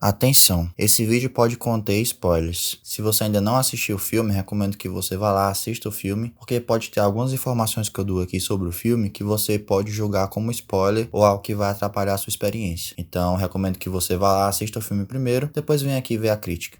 Atenção, esse vídeo pode conter spoilers. Se você ainda não assistiu o filme, recomendo que você vá lá, assista o filme, porque pode ter algumas informações que eu dou aqui sobre o filme que você pode julgar como spoiler ou algo que vai atrapalhar a sua experiência. Então, recomendo que você vá lá, assista o filme primeiro, depois venha aqui ver a crítica.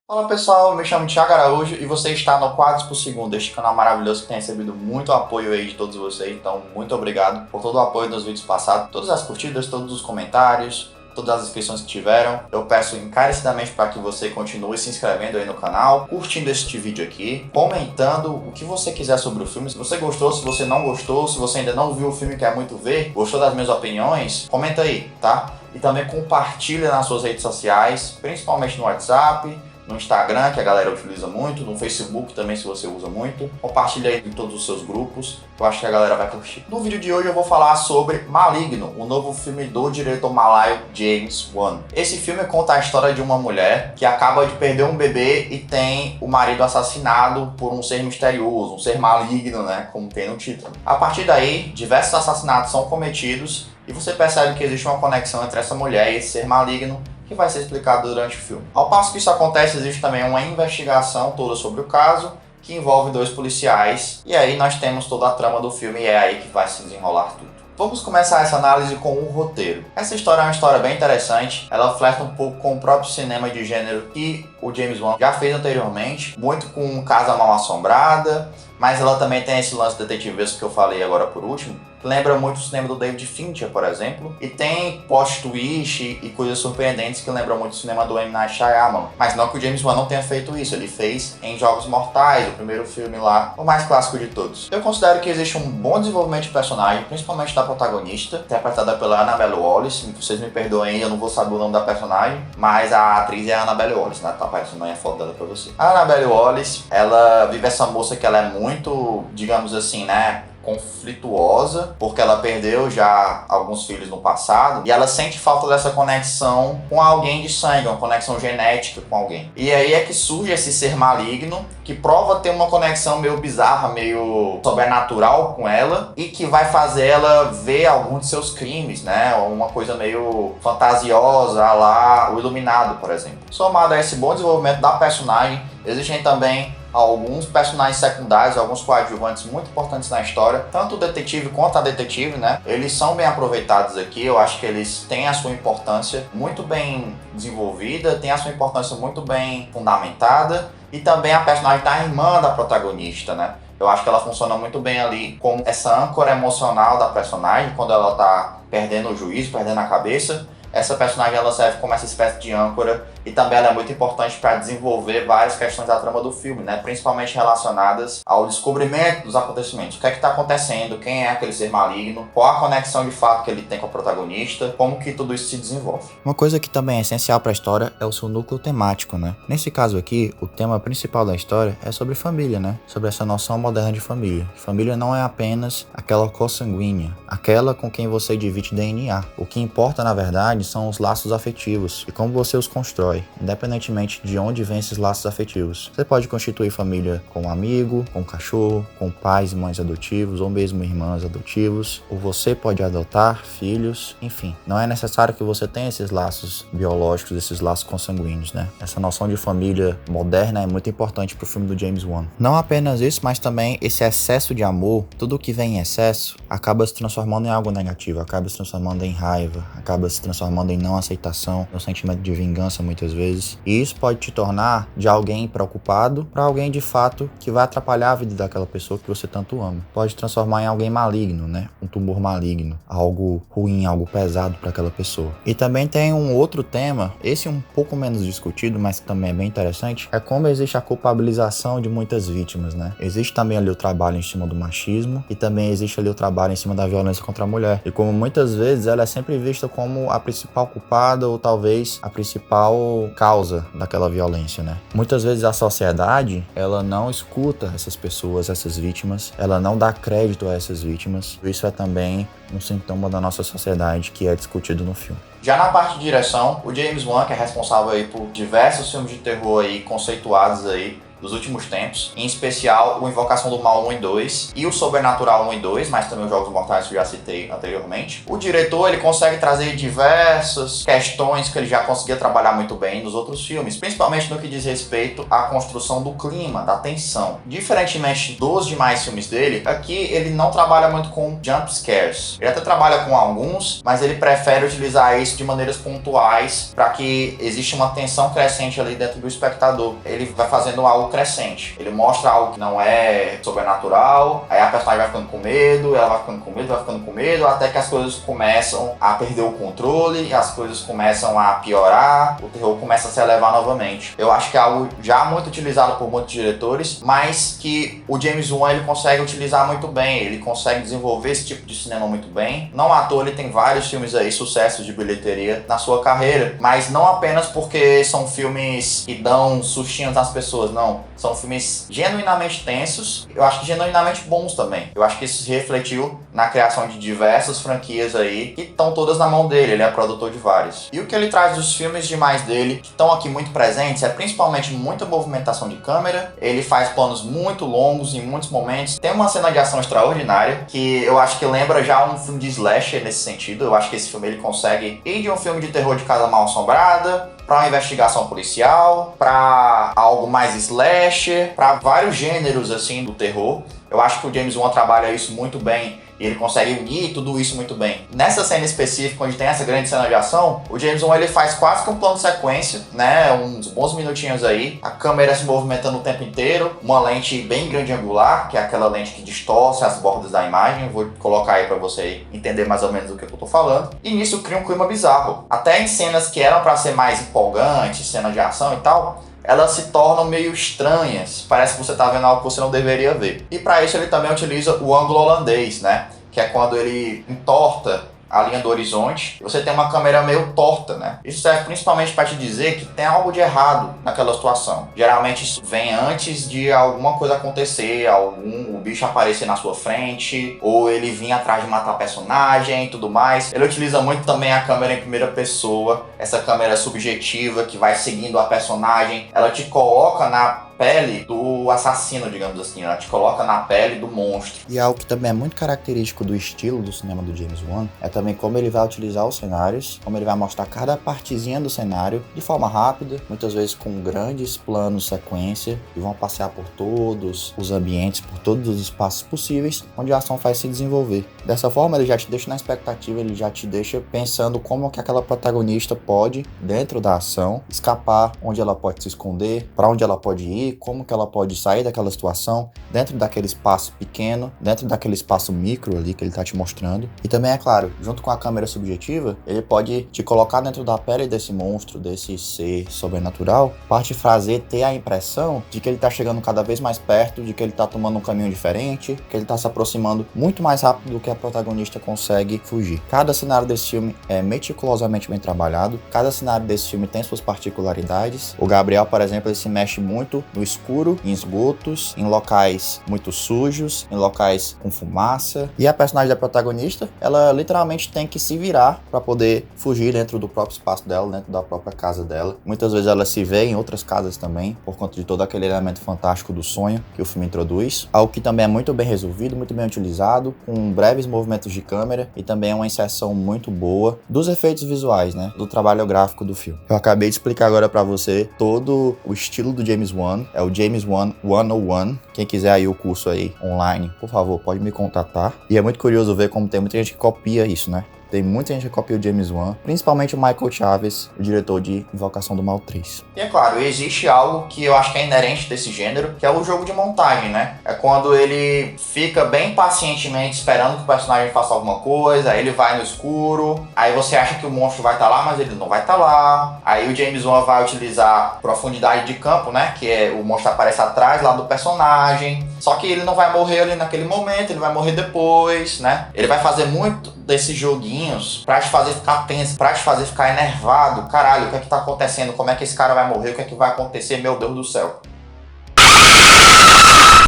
Fala pessoal, eu me chamo Thiago Araújo e você está no Quadros por Segundo, este canal maravilhoso que tem recebido muito apoio aí de todos vocês, então muito obrigado por todo o apoio nos vídeos passados, todas as curtidas, todos os comentários, todas as inscrições que tiveram. Eu peço encarecidamente para que você continue se inscrevendo aí no canal, curtindo este vídeo aqui, comentando o que você quiser sobre o filme. Se você gostou, se você não gostou, se você ainda não viu o filme e quer muito ver, gostou das minhas opiniões, comenta aí, tá? E também compartilha nas suas redes sociais, principalmente no WhatsApp, no Instagram, que a galera utiliza muito, no Facebook também, se você usa muito. Compartilha aí em todos os seus grupos, eu acho que a galera vai curtir. No vídeo de hoje eu vou falar sobre Maligno, o novo filme do diretor malaio James Wan. Esse filme conta a história de uma mulher que acaba de perder um bebê e tem o marido assassinado por um ser misterioso, um ser maligno, né, como tem no título. A partir daí, diversos assassinatos são cometidos e você percebe que existe uma conexão entre essa mulher e esse ser maligno, que vai ser explicado durante o filme. Ao passo que isso acontece, existe também uma investigação toda sobre o caso, que envolve dois policiais, e aí nós temos toda a trama do filme e é aí que vai se desenrolar tudo. Vamos começar essa análise com o roteiro. Essa história é uma história bem interessante, ela flerta um pouco com o próprio cinema de gênero que o James Wan já fez anteriormente, muito com Casa Mal Assombrada, mas ela também tem esse lance detetivesco que eu falei agora por último. Lembra muito o cinema do David Fincher, por exemplo, e tem plot twist e coisas surpreendentes que lembram muito o cinema do M. Night Shyamalan. Mas não que o James Wan não tenha feito isso, ele fez em Jogos Mortais, o primeiro filme lá, o mais clássico de todos. Eu considero que existe um bom desenvolvimento de personagem, principalmente da protagonista, interpretada pela Annabelle Wallis. Vocês me perdoem, eu não vou saber o nome da personagem, mas a atriz é a Annabelle Wallis, né? Tá aparecendo aí a foto dela pra você. A Annabelle Wallis, ela vive essa moça que ela é muito, digamos assim, né, conflituosa, porque ela perdeu já alguns filhos no passado e ela sente falta dessa conexão com alguém de sangue, uma conexão genética com alguém. E aí é que surge esse ser maligno que prova ter uma conexão meio bizarra, meio sobrenatural com ela e que vai fazer ela ver alguns de seus crimes, né? Uma coisa meio fantasiosa, a lá o Iluminado, por exemplo. Somado a esse bom desenvolvimento da personagem, existem também alguns personagens secundários, alguns coadjuvantes muito importantes na história, tanto o detetive quanto a detetive, né? Eles são bem aproveitados aqui, eu acho que eles têm a sua importância muito bem desenvolvida, têm a sua importância muito bem fundamentada, e também a personagem da irmã da protagonista, né? Eu acho que ela funciona muito bem ali como essa âncora emocional da personagem, quando ela tá perdendo o juízo, perdendo a cabeça. Essa personagem ela serve como essa espécie de âncora e também ela é muito importante para desenvolver várias questões da trama do filme, né? Principalmente relacionadas ao descobrimento dos acontecimentos. O que é que está acontecendo? Quem é aquele ser maligno? Qual a conexão de fato que ele tem com a protagonista? Como que tudo isso se desenvolve? Uma coisa que também é essencial para a história é o seu núcleo temático, né? Nesse caso aqui, o tema principal da história é sobre família, né? Sobre essa noção moderna de família. Família não é apenas aquela consanguínea, aquela com quem você divide DNA. O que importa, na verdade, são os laços afetivos e como você os constrói, independentemente de onde vêm esses laços afetivos. Você pode constituir família com um amigo, com um cachorro, com pais e mães adotivos ou mesmo irmãs adotivos, ou você pode adotar filhos, enfim. Não é necessário que você tenha esses laços biológicos, esses laços consanguíneos, né? Essa noção de família moderna é muito importante pro filme do James Wan. Não apenas isso, mas também esse excesso de amor, tudo que vem em excesso, acaba se transformando em algo negativo, acaba se transformando em raiva, acaba se transformando em não aceitação, no sentimento de vingança muitas vezes. E isso pode te tornar de alguém preocupado para alguém de fato que vai atrapalhar a vida daquela pessoa que você tanto ama. Pode transformar em alguém maligno, né? Um tumor maligno, algo ruim, algo pesado para aquela pessoa. E também tem um outro tema, esse um pouco menos discutido, mas que também é bem interessante, é como existe a culpabilização de muitas vítimas, né? Existe também ali o trabalho em cima do machismo e também existe ali o trabalho trabalha em cima da violência contra a mulher. E como muitas vezes ela é sempre vista como a principal culpada ou talvez a principal causa daquela violência, né? Muitas vezes a sociedade, ela não escuta essas pessoas, essas vítimas, ela não dá crédito a essas vítimas. Isso é também um sintoma da nossa sociedade que é discutido no filme. Já na parte de direção, o James Wan, que é responsável aí por diversos filmes de terror aí conceituados aí dos últimos tempos, em especial o Invocação do Mal 1 e 2 e o Sobrenatural 1 e 2, mas também os Jogos Mortais que eu já citei anteriormente. O diretor, ele consegue trazer diversas questões que ele já conseguia trabalhar muito bem nos outros filmes, principalmente no que diz respeito à construção do clima, da tensão. Diferentemente dos demais filmes dele, aqui ele não trabalha muito com jump scares. Ele até trabalha com alguns, mas ele prefere utilizar isso de maneiras pontuais para que exista uma tensão crescente ali dentro do espectador. Ele vai fazendo algo crescente. Ele mostra algo que não é sobrenatural, aí a personagem vai ficando com medo, ela vai ficando com medo, vai ficando com medo, até que as coisas começam a perder o controle, as coisas começam a piorar, o terror começa a se elevar novamente. Eu acho que é algo já muito utilizado por muitos diretores, mas que o James Wan ele consegue utilizar muito bem, ele consegue desenvolver esse tipo de cinema muito bem. Não à toa ele tem vários filmes aí, sucessos de bilheteria na sua carreira, mas não apenas porque são filmes que dão sustinhos nas pessoas, não. São filmes genuinamente tensos, eu acho que genuinamente bons também. Eu acho que isso se refletiu na criação de diversas franquias aí, que estão todas na mão dele, ele é produtor de vários. E o que ele traz dos filmes demais dele, que estão aqui muito presentes, é principalmente muita movimentação de câmera, ele faz planos muito longos em muitos momentos, tem uma cena de ação extraordinária, que eu acho que lembra já um filme de slasher nesse sentido. Eu acho que esse filme ele consegue ir de um filme de terror de casa mal assombrada, para uma investigação policial, para algo mais slasher, para vários gêneros assim do terror. Eu acho que o James Wan trabalha isso muito bem e ele consegue unir tudo isso muito bem. Nessa cena específica, onde tem essa grande cena de ação, o James Wan ele faz quase que um plano de sequência, né? Uns bons minutinhos aí, a câmera se movimentando o tempo inteiro, uma lente bem grande angular, que é aquela lente que distorce as bordas da imagem. Vou colocar aí pra você entender mais ou menos do que eu tô falando. E nisso cria um clima bizarro. Até em cenas que eram pra ser mais empolgantes, cena de ação e tal, elas se tornam meio estranhas, parece que você está vendo algo que você não deveria ver. E para isso ele também utiliza o ângulo holandês, né? Que é quando ele entorta a linha do horizonte, você tem uma câmera meio torta, né? Isso serve principalmente para te dizer que tem algo de errado naquela situação. Geralmente isso vem antes de alguma coisa acontecer, o bicho aparecer na sua frente, ou ele vir atrás de matar personagem e tudo mais. Ele utiliza muito também a câmera em primeira pessoa, essa câmera subjetiva que vai seguindo a personagem, ela te coloca na pele do assassino, digamos assim, ela te coloca na pele do monstro. E algo que também é muito característico do estilo do cinema do James Wan é também como ele vai utilizar os cenários, como ele vai mostrar cada partezinha do cenário de forma rápida, muitas vezes com grandes planos sequência, e vão passear por todos os ambientes, por todos os espaços possíveis onde a ação vai se desenvolver. Dessa forma ele já te deixa na expectativa, ele já te deixa pensando como que aquela protagonista pode, dentro da ação, escapar, onde ela pode se esconder, para onde ela pode ir, como que ela pode sair daquela situação, dentro daquele espaço pequeno, dentro daquele espaço micro ali que ele tá te mostrando. E também, é claro, junto com a câmera subjetiva, ele pode te colocar dentro da pele desse monstro, desse ser sobrenatural, para te fazer ter a impressão de que ele tá chegando cada vez mais perto, de que ele tá tomando um caminho diferente, que ele tá se aproximando muito mais rápido do que a protagonista consegue fugir. Cada cenário desse filme é meticulosamente bem trabalhado, cada cenário desse filme tem suas particularidades. O Gabriel, por exemplo, ele se mexe muito no escuro, em esgotos, em locais muito sujos, em locais com fumaça. E a personagem da protagonista, ela literalmente tem que se virar para poder fugir dentro do próprio espaço dela, dentro da própria casa dela. Muitas vezes ela se vê em outras casas também, por conta de todo aquele elemento fantástico do sonho que o filme introduz. Algo que também é muito bem resolvido, muito bem utilizado, com breves movimentos de câmera e também uma inserção muito boa dos efeitos visuais, né? Do trabalho gráfico do filme. Eu acabei de explicar agora para você todo o estilo do James Wan. É o James Wan 101. Quem quiser aí o curso aí online, por favor, pode me contatar. E é muito curioso ver como tem muita gente que copia isso, né? Tem muita gente que copia o James Wan, principalmente o Michael Chaves, o diretor de Invocação do Mal 3. E é claro, existe algo que eu acho que é inerente desse gênero, que é o jogo de montagem, né? É quando ele fica bem pacientemente esperando que o personagem faça alguma coisa, aí ele vai no escuro, aí você acha que o monstro vai estar lá, mas ele não vai estar lá. Aí o James Wan vai utilizar profundidade de campo, né? Que é o monstro aparece atrás lá do personagem. Só que ele não vai morrer ali naquele momento, ele vai morrer depois, né? Ele vai fazer muito desses joguinhos pra te fazer ficar tenso, pra te fazer ficar enervado. Caralho, o que é que tá acontecendo? Como é que esse cara vai morrer? O que é que vai acontecer? Meu Deus do céu.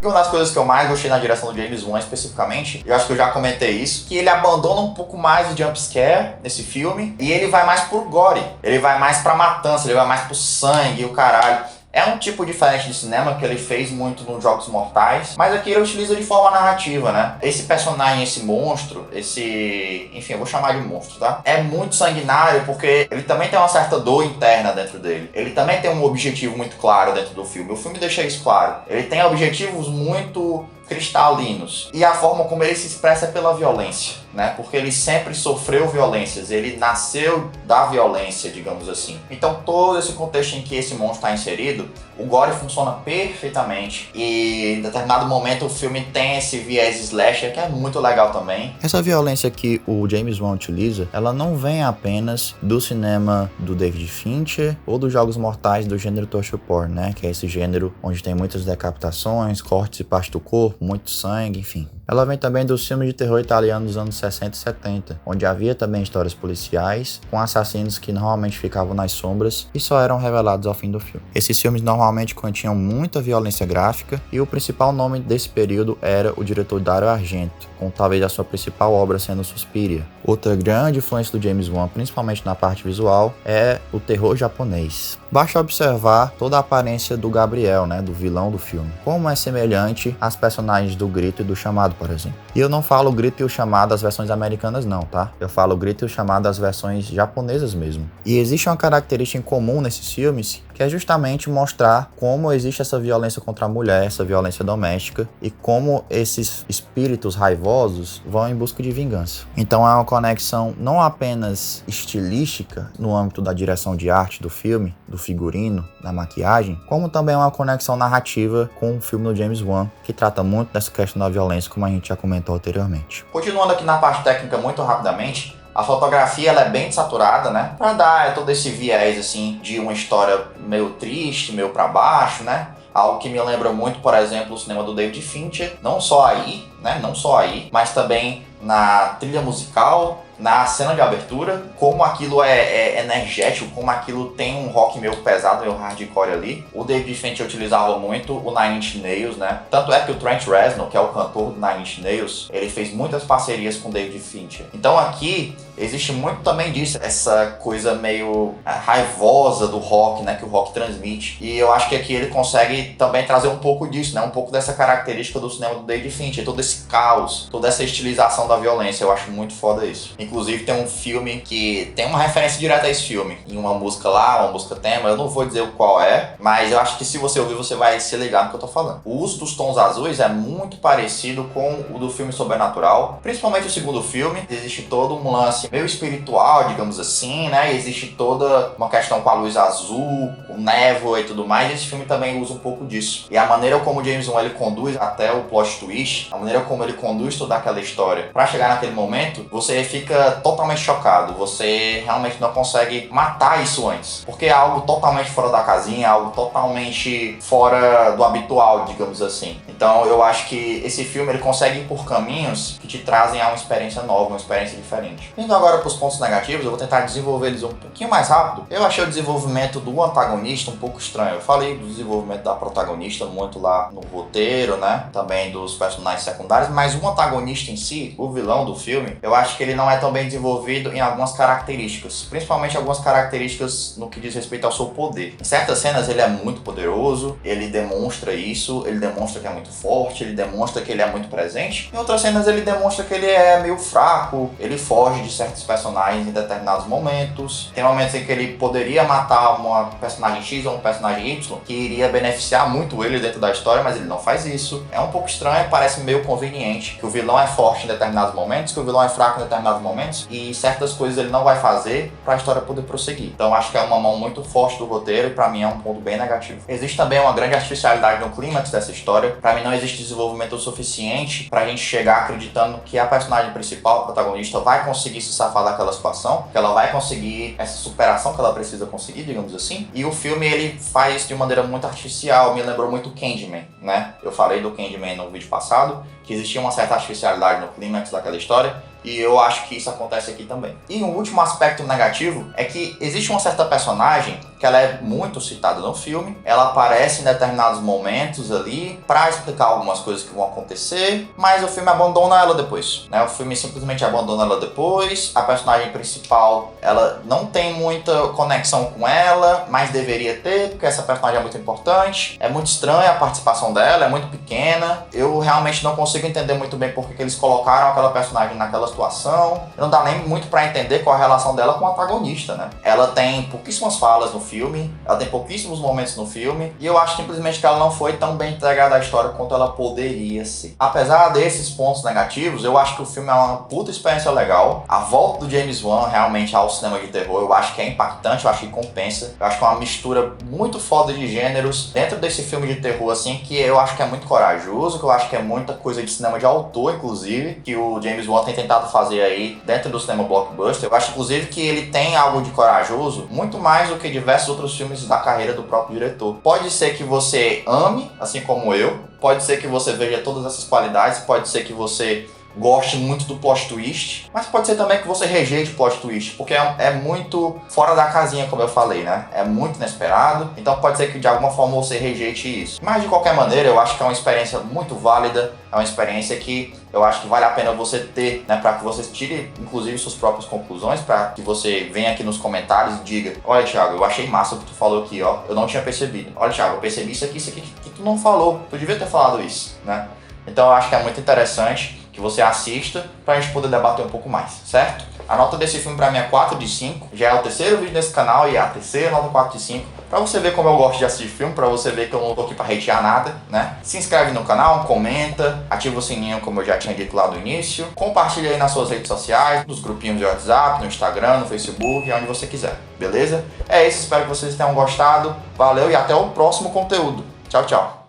Uma das coisas que eu mais gostei na direção do James Wan especificamente, eu acho que eu já comentei isso, que ele abandona um pouco mais o jumpscare nesse filme e ele vai mais pro gore, ele vai mais pra matança, ele vai mais pro sangue e o caralho. É um tipo diferente de cinema que ele fez muito nos Jogos Mortais, mas aqui ele utiliza de forma narrativa, né? Esse personagem, esse monstro, enfim, eu vou chamar de monstro, tá? É muito sanguinário porque ele também tem uma certa dor interna dentro dele. Ele também tem um objetivo muito claro dentro do filme. O filme deixa isso claro. Ele tem objetivos muito cristalinos. E a forma como ele se expressa é pela violência, né? Porque ele sempre sofreu violências, ele nasceu da violência, digamos assim. Então todo esse contexto em que esse monstro está inserido, o gore funciona perfeitamente e em determinado momento o filme tem esse viés slasher que é muito legal também. Essa violência que o James Wan utiliza, ela não vem apenas do cinema do David Fincher ou dos Jogos Mortais do gênero torture porn, né? Que é esse gênero onde tem muitas decapitações, cortes e parte do corpo, muito sangue, enfim. Ela vem também dos filmes de terror italiano dos anos 60 e 70, onde havia também histórias policiais, com assassinos que normalmente ficavam nas sombras e só eram revelados ao fim do filme. Esses filmes normalmente continham muita violência gráfica e o principal nome desse período era o diretor Dario Argento, com talvez a sua principal obra sendo Suspiria. Outra grande influência do James Wan, principalmente na parte visual, é o terror japonês. Basta observar toda a aparência do Gabriel, né, do vilão do filme, como é semelhante às personagens do Grito e do Chamado, por exemplo. E eu não falo o Grito e o Chamado das versões americanas não, tá? Eu falo o Grito e o Chamado das versões japonesas mesmo. E existe uma característica em comum nesses filmes, que é justamente mostrar como existe essa violência contra a mulher, essa violência doméstica, e como esses espíritos raivosos vão em busca de vingança. Então é uma conexão não apenas estilística no âmbito da direção de arte do filme, do figurino, da maquiagem, como também uma conexão narrativa com o filme do James Wan, que trata muito dessa questão da violência, como a gente já comentou anteriormente. Continuando aqui na parte técnica muito rapidamente, a fotografia ela é bem saturada, né? Pra dar todo esse viés assim de uma história meio triste, meio pra baixo, né? Algo que me lembra muito, por exemplo, o cinema do David Fincher, não só aí, né? Não só aí, mas também na trilha musical, na cena de abertura, como aquilo é energético, como aquilo tem um rock meio pesado, meio hardcore ali. O David Fincher utilizava muito o Nine Inch Nails, né? Tanto é que o Trent Reznor, que é o cantor do Nine Inch Nails, ele fez muitas parcerias com o David Fincher. Então aqui existe muito também disso, essa coisa meio raivosa do rock, né? Que o rock transmite. E eu acho que aqui ele consegue também trazer um pouco disso, né? Um pouco dessa característica do cinema do David Fincher, todo esse caos, toda essa estilização da violência. Eu acho muito foda isso. Inclusive tem um filme que tem uma referência direta a esse filme, em uma música lá, uma música tema, eu não vou dizer qual é, mas eu acho que se você ouvir você vai se ligar no que eu tô falando. O uso dos tons azuis é muito parecido com o do filme Sobrenatural, principalmente o segundo filme. Existe todo um lance meio espiritual, digamos assim, né? Existe toda uma questão com a luz azul, com névoa e tudo mais, e esse filme também usa um pouco disso. E a maneira como o James Wan ele conduz até o plot twist, a maneira como ele conduz toda aquela história pra chegar naquele momento, você fica totalmente chocado, você realmente não consegue matar isso antes, porque é algo totalmente fora da casinha, algo totalmente fora do habitual, digamos assim. Então eu acho que esse filme ele consegue ir por caminhos que te trazem a uma experiência nova, uma experiência diferente. Indo agora para os pontos negativos, eu vou tentar desenvolver eles um pouquinho mais rápido. Eu achei o desenvolvimento do antagonista um pouco estranho. Eu falei do desenvolvimento da protagonista muito lá no roteiro, né? Também dos personagens secundários, mas o antagonista em si, o vilão do filme, eu acho que ele não é tão bem desenvolvido em algumas características, principalmente algumas características no que diz respeito ao seu poder. Em certas cenas ele é muito poderoso, ele demonstra isso, ele demonstra que é muito forte, ele demonstra que ele é muito presente. Em outras cenas ele demonstra que ele é meio fraco, ele foge de certos personagens em determinados momentos. Tem momentos em que ele poderia matar uma personagem X ou um personagem Y, que iria beneficiar muito ele dentro da história, mas ele não faz isso. É um pouco estranho, parece meio conveniente, que o vilão é forte em determinados momentos, que o vilão é fraco em determinados momentos, momentos, e certas coisas ele não vai fazer para a história poder prosseguir. Então acho que é uma mão muito forte do roteiro e para mim é um ponto bem negativo. Existe também uma grande artificialidade no clímax dessa história. Para mim não existe desenvolvimento o suficiente pra gente chegar acreditando que a personagem principal, a protagonista, vai conseguir se safar daquela situação, que ela vai conseguir essa superação que ela precisa conseguir, digamos assim. E o filme ele faz isso de maneira muito artificial, me lembrou muito Candyman, né? Eu falei do Candyman no vídeo passado, que existia uma certa artificialidade no clímax daquela história, e eu acho que isso acontece aqui também. E um último aspecto negativo é que existe uma certa personagem que ela é muito citada no filme, ela aparece em determinados momentos ali para explicar algumas coisas que vão acontecer, mas o filme abandona ela depois, né? O filme simplesmente abandona ela depois, a personagem principal, ela não tem muita conexão com ela, mas deveria ter, porque essa personagem é muito importante, é muito estranha a participação dela, é muito pequena, eu realmente não consigo entender muito bem por que eles colocaram aquela personagem naquela situação, não dá nem muito pra entender qual a relação dela com o antagonista, né? Ela tem pouquíssimas falas no filme, ela tem pouquíssimos momentos no filme, e eu acho simplesmente que ela não foi tão bem entregada à história quanto ela poderia ser. Apesar desses pontos negativos, eu acho que o filme é uma puta experiência legal. A volta do James Wan realmente ao cinema de terror, eu acho que é impactante, eu acho que compensa. Eu acho que é uma mistura muito foda de gêneros dentro desse filme de terror, assim, que eu acho que é muito corajoso, que eu acho que é muita coisa de cinema de autor, inclusive, que o James Wan tem tentado fazer aí dentro do cinema blockbuster. Eu acho inclusive que ele tem algo de corajoso, muito mais do que diversos outros filmes da carreira do próprio diretor. Pode ser que você ame, assim como eu, pode ser que você veja todas essas qualidades, pode ser que você goste muito do plot twist, mas pode ser também que você rejeite o plot twist, porque é muito fora da casinha, como eu falei, né? É muito inesperado, então pode ser que de alguma forma você rejeite isso. Mas de qualquer maneira, eu acho que é uma experiência muito válida, é uma experiência que eu acho que vale a pena você ter, né? Para que você tire, inclusive, suas próprias conclusões, para que você venha aqui nos comentários e diga: olha, Thiago, eu achei massa o que tu falou aqui, ó, eu não tinha percebido. Olha, Thiago, eu percebi isso aqui que tu não falou, tu devia ter falado isso, né? Então eu acho que é muito interessante que você assista pra gente poder debater um pouco mais, certo? A nota desse filme pra mim é 4 de 5, já é o terceiro vídeo desse canal e é a terceira nota 4 de 5. Pra você ver como eu gosto de assistir filme, pra você ver que eu não tô aqui pra hatear nada, né? Se inscreve no canal, comenta, ativa o sininho como eu já tinha dito lá no início, compartilha aí nas suas redes sociais, nos grupinhos de WhatsApp, no Instagram, no Facebook, onde você quiser, beleza? É isso, espero que vocês tenham gostado, valeu e até o próximo conteúdo. Tchau, tchau!